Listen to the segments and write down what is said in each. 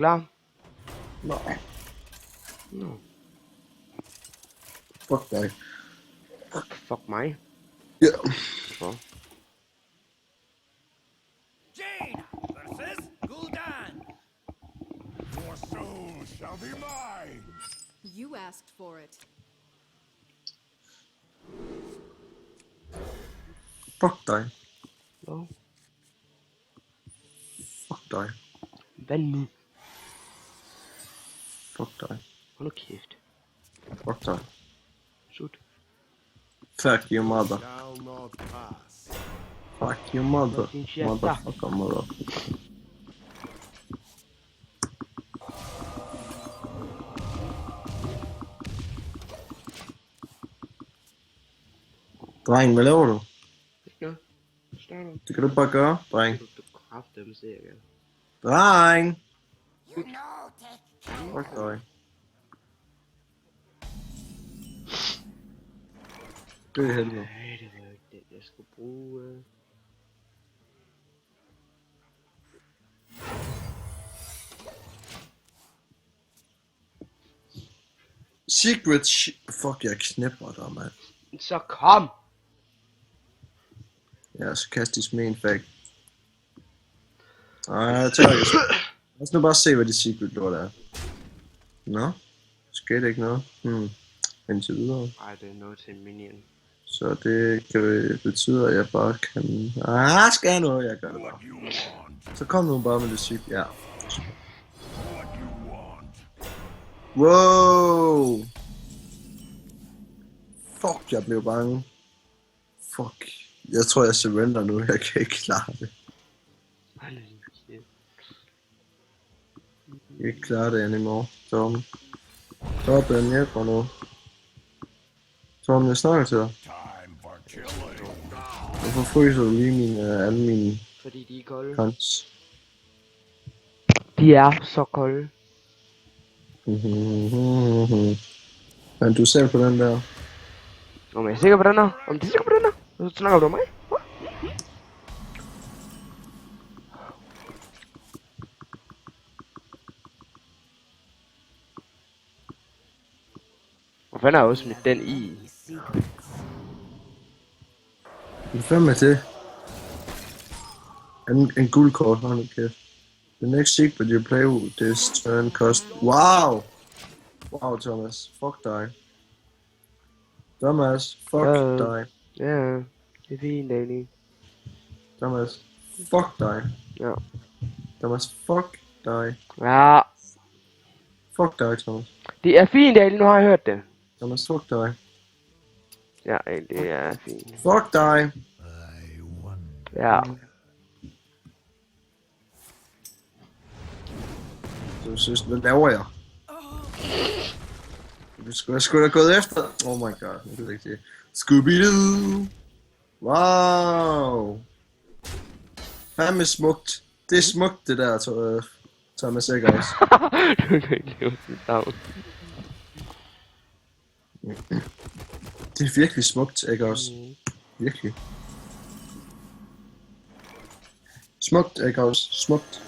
Klar? Nej. No. Fuck dig. Fuck mig. Ja. Hvorfor? Jade versus Gul'dan. Your soul shall be mine. You asked for it. Fuck dig. No. Fuck dig. Hvad nu? Fuck dig. Hold nu kæft. Fuck dig. Sut. Fuck your mother. Shall not pass. Fuck your mother. Din shit, Motherfucker mother. Dreng, hvad laver du? Ikke noget. Starter. Det kan du bare gøre, dreng. Du kraftedeme ser jeg. Dreng! You know that. Fuck dig. Det er helvede. Nej, det var ikke det, jeg skulle bruge. Secret fuck, jeg knæpper dig, mand. Så kom! Ja, så kast de med en fag. Ej, jeg tager det. Lad os nu bare se, hvad de secret lort er. Nå? Skete ikke noget? Indtil videre. Ej, det er noget til en minion. Så det kan betyde, at jeg bare kan... skal jeg noget? Jeg gør det bare. What you want. Så kom nu bare med det secret. Ja. What you want. Wow! Fuck, jeg blev bange. Fuck. Jeg tror, jeg surrender nu. Jeg kan ikke klare det. Hold nu kæft. Jeg kan ikke klare det anymore. Tom. Torben, hjælp mig nu. Tom, jeg snakker til dig. Time for killing. Hvorfor fryser du lige alle mine Fordi de er kolde. cons? De er så kolde. Men du ser på den der. Om jeg er sikker på den her? Om de er sikker på den her? Så snakker du om mig? Hva? Hvor fanden har jeg også smidt den i? Hvad fanden er det? En guldkort, hold nu kæft. The next secret you play with this turn cost... Wow! Wow, Thomas. Fuck dig. Thomas, fuck dig. Ja, det er fint egentlig. Thomas, fuck dig. Ja. Thomas, fuck dig. Ja, Fuck dig, Thomas. det er fint egentlig, nu har jeg hørt det. Thomas, fuck dig. Ja, det er fint. Fuck dig. I won. Ja. Du synes, hvad laver jeg? Du skulle have gået efter. Oh my god, jeg kan ikke sige. Scooby-Doo. Wow. Fandme smukt. Det er smukt, det der, Thomas Eggers. Du kan ikke leve sit navn. Det er virkelig smukt, Eggers. Virkelig. Smukt, Eggers. Smukt.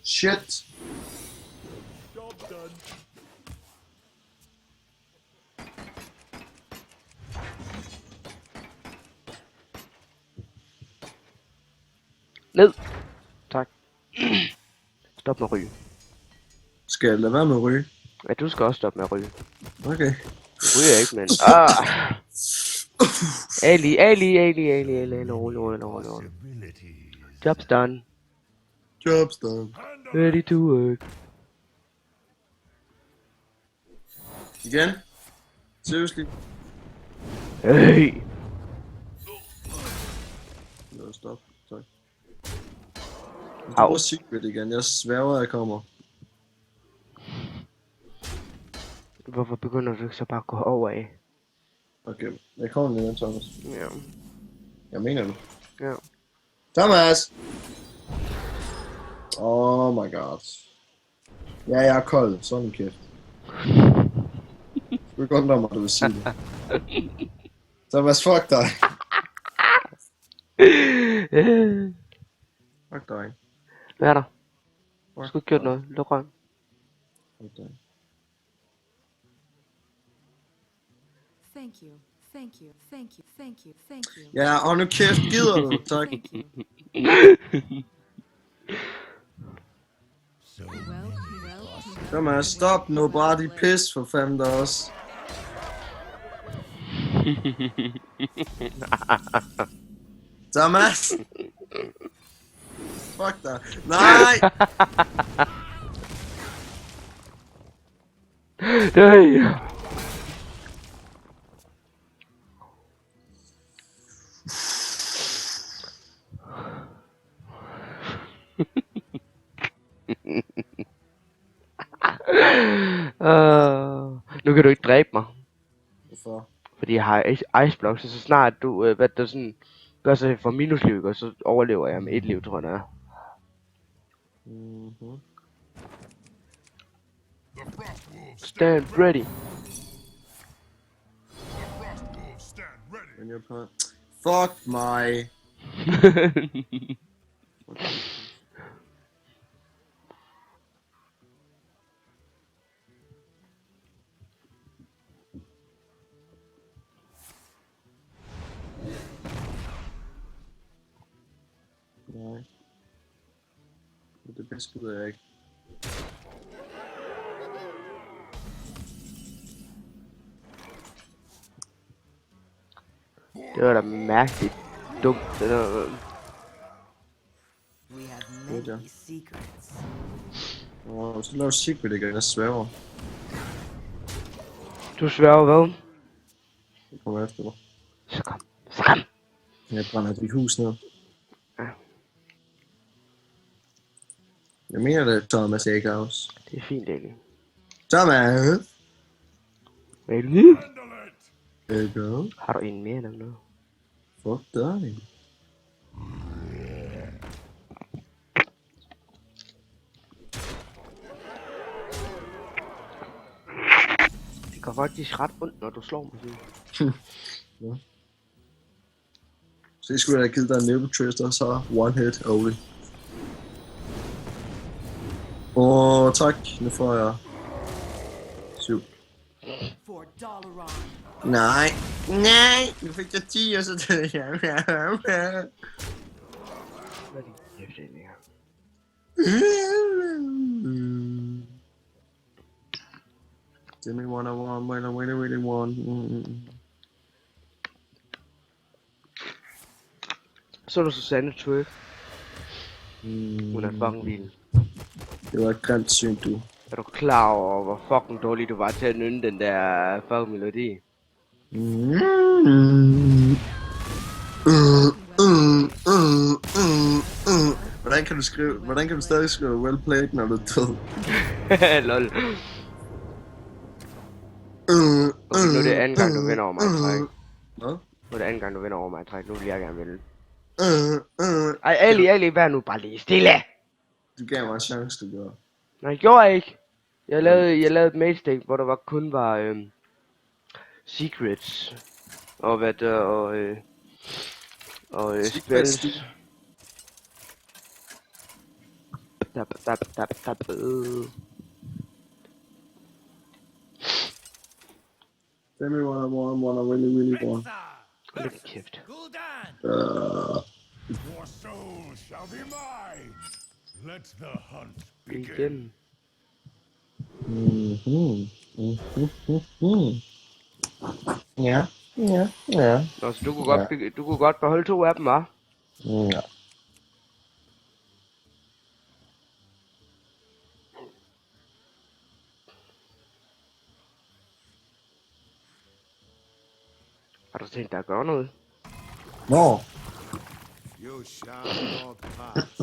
Shit. Job done. Ned. Tak. Stop med at ryge. Skal jeg lade være med at ryge? Ja, du skal også stoppe med at ryge. Okay. Du ryger ikke, men... Ali. Rolig. Possibilities. Job's done. Job's done. Hand up. Ready to work. Igen? Seriously? Hey! Nå, stop. Tak. Au. Du er secret igen. Jeg sværger, jeg kommer. Hvorfor begynder du ikke så bare at gå over af? Okay, jeg kommer lige, Thomas. Ja. Jeg mener det. Ja. Thomas! Oh my god. Ja, jeg er kold. Sådan en kæft. Du kan godt lade mig, du vil sige det. Thomas, fuck dig. Fuck dig. Hvad er der? Du skulle ikke gjort noget. Luk røven. Okay. Thank you. Thank you. Thank you. Thank you. Thank you. Ja, og nu kæft, gider du, tak. Thank you. So Well. Thomas, stop nu, bare de pis for fanden der også. Thomas! Fuck dig. Nej! Nej. Nu kan du ikke dræbe mig, Hvorfor? fordi jeg har iceblocks, så snart du, hvad der sådan, gør så for minusliv, ikke? Og så overlever jeg med 1 liv, tror jeg det er. Mhm. the frost wolves Stand ready. stand ready. When you're playing. Fuck mig. Nej. Det bedste ved jeg ikke. Det var da mærkeligt dumt, det der. We have Good, many yeah. secrets. Åh, så lav secret igen, jeg svæver. Du sværger hvad? Jeg kommer efter dig. Så kom, så kom. Jeg brænder dit hus ned. Ja. Jeg mener det, Thomas Eckhaus. Det er fint, egentlig. Thomas! Really? Handle it. Eckhaus? Har du en mere eller noget? Fuck dig. Det går faktisk ret ondt, når du slår mig sådan. Så jeg skulle have givet dig en nipple twister, så one hit only. Åh, tak. Nu får jeg 7. For Dalaran. Nej. Nej. Nu fik jeg 10, og så døde jeg. Hvad er det kæft, egentlig her? Give me one I want, what I really, really want. Så er du Susanne Twerk. Hun er fucking vild. Det var et grimt syn, du. Er du klar over, hvor fucking dårlig du var til at nynne den der fucking melodi? Hvordan kan du stadig skrive well played, når du er død? Lol. Okay, nu er det anden gang, du vinder over mig i træk. Hvad? Nu er det anden gang, du vinder over mig i træk. Nu vil jeg gerne vinde. Ej, Ali, vær nu bare lige stille! Du gav mig en chance, du gør. Nej, jeg gjorde ikke. Jeg lavede et mailstik, hvor der kun var secrets. Og hvad der, og Secrets, spells. Tap. Tell me what I want, what I really, really want. Hold da kæft. Your soul shall be mine. Let the hunt begin. Igen. Ja. Nå, så du kunne godt beholde 2 af dem, hva'? Ja. Har du tænkt dig at gøre noget? Nå. You shall not pass.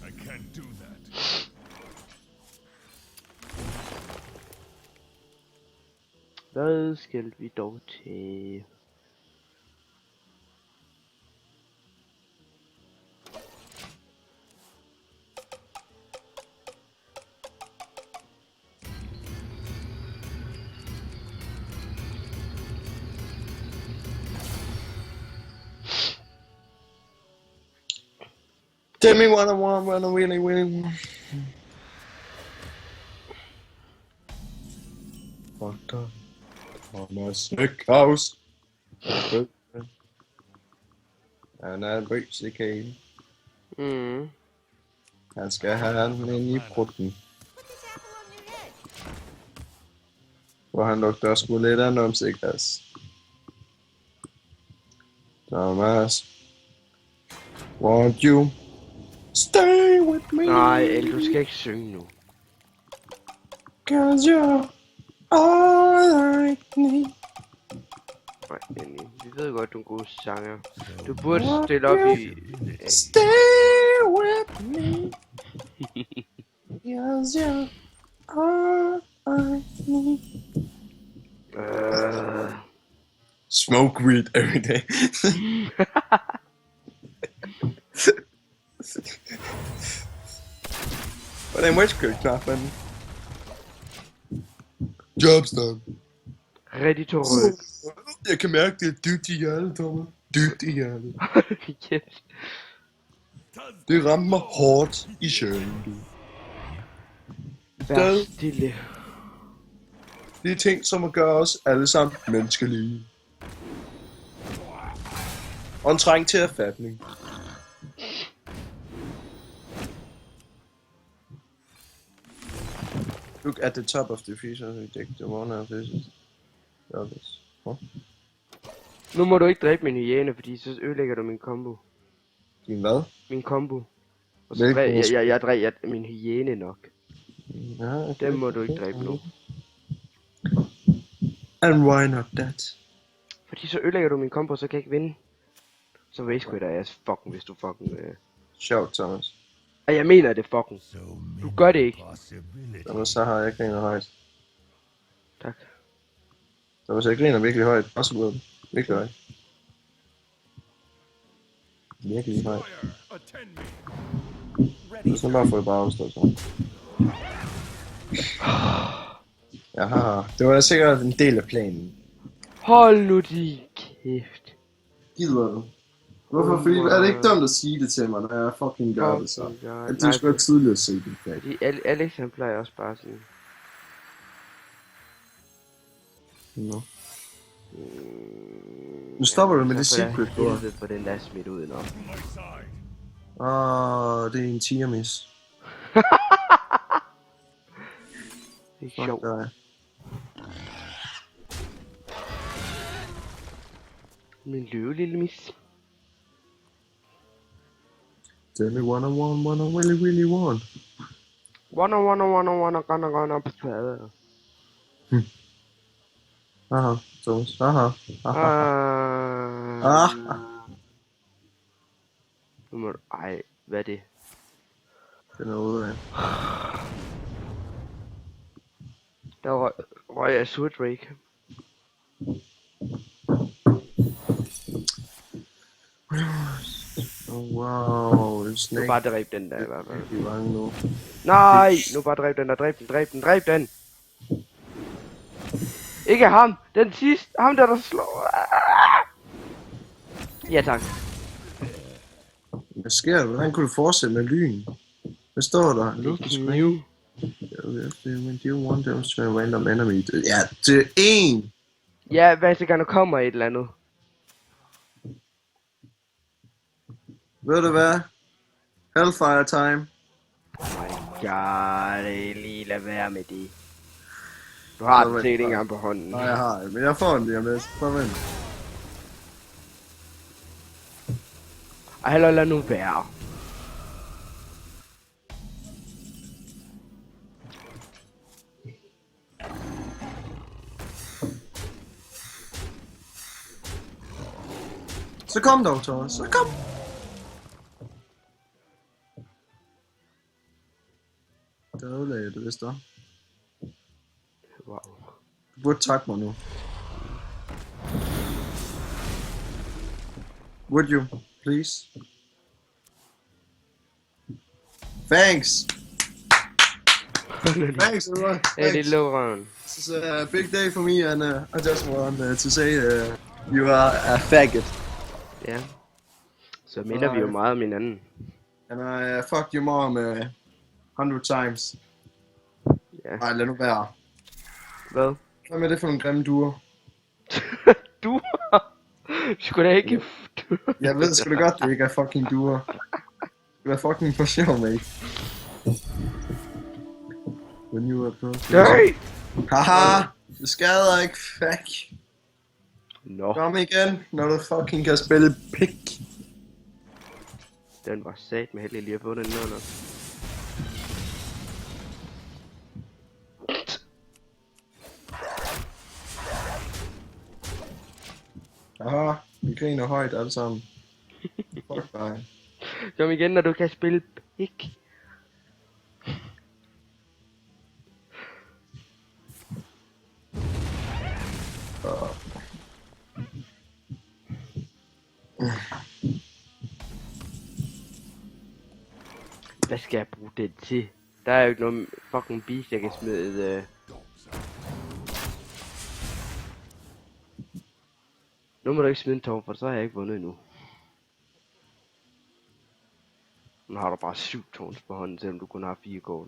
I can't do that. Hvad skal vi dog til? Tell me what I want, what I really want. Dr. Thomas Nickhouse. Han er en bøsekage. Mm. Han skal have den ind i prutten. Hvor han lugter sgu lidt af numsegas. Thomas. Won't you stay with me? Nej, El, du skal ikke synge nu. 'Cause you're all I need. Nej, Benny, vi ved godt, du er en god sanger. Du burde stille op i... Stay with me. 'Cause you're all I need. Smoke weed every day. Hvordan witchcraft-knappen? Jobs done. Rigtig to ryg. Jeg kan mærke, det er dybt i hjertet, Thomas. Dybt i hjertet. Kæft. Det ramte mig hårdt i sjølen, du. Vær stille. Det er ting, som at gøre os alle sammen menneskelige. Og en træng til erfatning. Look at the top of the fish and take the one of this. Others. Huh? Nu må du ikke dræbe min hyæne, fordi så ødelægger du min combo. Din hvad? Min combo. Og så Hvilken? jeg dræber min hyæne nok. Ja, okay. Den må du ikke dræbe nu. And why not that? Fordi så ødelægger du min combo, så kan jeg ikke vinde. Så race quitter jeg fucking, hvis du fucking... Sjovt, Thomas. Og jeg mener det fucking. So Du gør det ikke. Thomas, så har jeg griner højt. Tak. Thomas, jeg griner virkelig højt. Også ud. Virkelig højt. Virkelig højt. attend me. Du skal bare få det bare afstået sådan. Jaha, det var sikkert en del af planen. Hold nu din kæft. Gider du? Hvorfor? Fordi er det ikke dumt at sige det til mig, når jeg fucking gør det så? At du skulle have tidligere se det. Fordi Alex han plejer også bare sådan... No. Nu stopper du med det secret, du har. Jeg får den last smidt ud nå. To my side. Det er en tier-miss. Det er Fuck sjovt. dig. Min løve lille mis. Tell me what I want, what I really, really want. Wanna, gonna, på tværet. Aha, Thomas. Aha. Nu må du... Ej, hvad er det? Den er ude af. Der røg jeg Sweet Drake. Oh, wow, en Nu snake. bare dræb den der i hvert fald. De er bange nu. Nej! Nu bare dræb den der, dræb den! Ikke ham! Den sidste! Ham der slår! Ja tak. Hvad sker der? Hvordan kunne du fortsætte med lyn? Hvad står der? Look new. When you want them to a random enemy. Ja, det er en! Ja, hvad så nu kommer et eller andet? Ved du hvad? Hellfire time. Oh my god, lige lad være med det. Du har den set ikke engang på hånden. Nej, jeg har det, men jeg får den lige om lidt. Prøv at vente. Ej, heller lad nu være. Så kom dog, Thomas. Så kom! Der ødelagde det, hvis der. Wow. Du burde takke mig nu. Would you, please? Thanks! Thanks, everyone. Hey, det er Thanks. low røven. This is a big day for me, and I just want to say you are a faggot. Ja. Så minder vi jo meget om hinanden. And I fucked your mom 100 times. Ja. Nej, lad nu være. Hvad? Hvad med det for nogle grimme duer? Du? Sgu da ikke. Jeg ved sgu da godt, det ikke er fucking duer. Det er fucking for sjov, mate. When you approach... Nej! Haha! Du skader ikke, fuck. Nå, Kom igen, når du fucking kan spille pik. den var sat med heldig lige at få den under. Haha, vi griner højt alle sammen. Fuck dig. Kom igen, når du kan spille pik. Hvad skal jeg bruge den til? Der er jo ikke noget fucking beast, jeg kan smide. Nu må du ikke smide en tår, for så har jeg ikke vundet endnu. Nu har du bare 7 tårns på hånden, selvom du kun har 4 kort.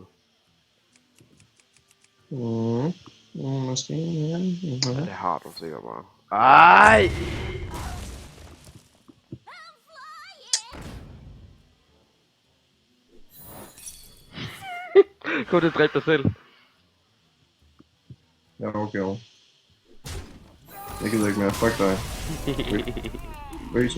Måske, ja. Ja, det har du sikkert bare. Ej! Gå til at dræbe dig selv. Ja, okay. Jeg gider ikke mere. Fuck dig. Crazy.